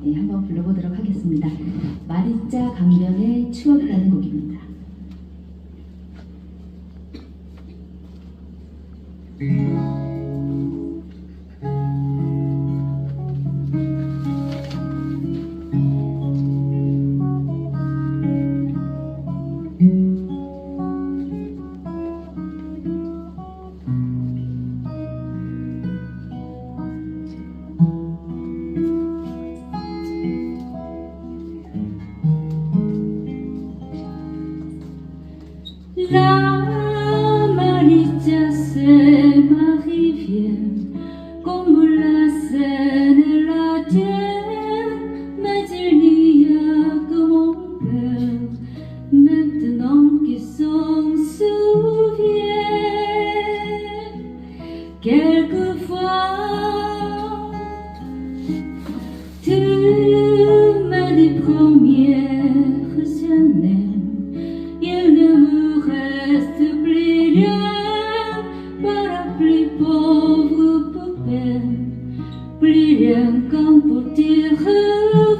네, 한번 불러보도록 하겠습니다. 마리짜 강변의 추억이라는 곡입니다. La Maritza, c'est ma rivière, comme la Seine et la tienne, mais il n'y a que mon cœur, maintenant qu'il s'en souvient. Quelquefois, tu m'as dit première semaine, il ne me reste plus rien, par la plus pauvre peine, plus rien qu'un petit refrain.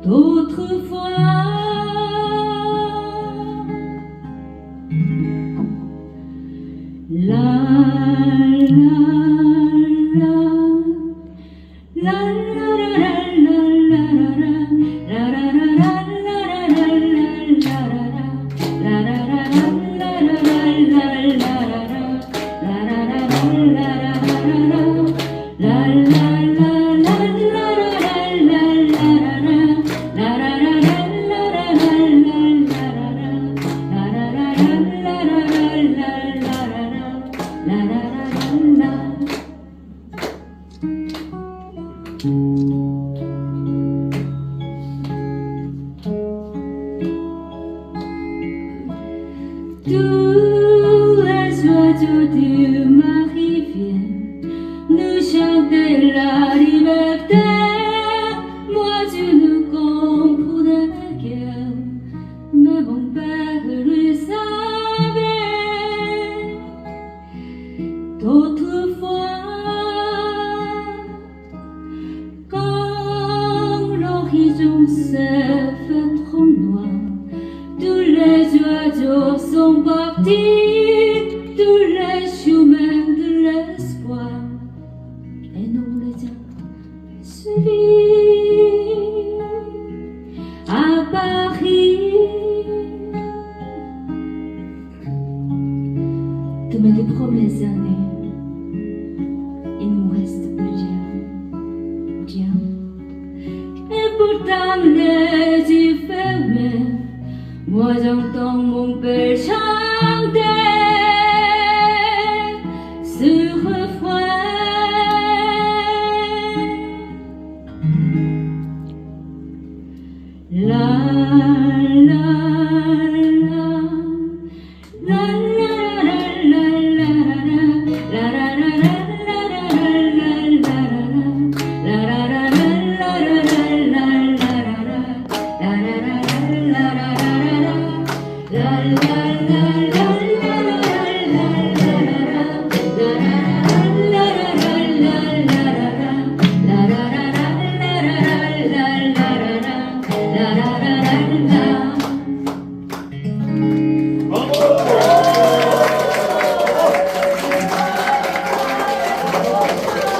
D'autres fois, la tous les oiseaux de ma rivière nous chantaient la liberté. Moi je ne comprenais guère, mais mon père lui savait. D'autres fois, quand l'horizon s'est fait trop noir, tous les oiseaux sont partis, tous les chemins de l'espoir, et nous les avons suivis. À Paris, de mes deux premières années, il ne me reste plus rien. Et pourtant les yeux fermés, moi j'entends mon père chanter.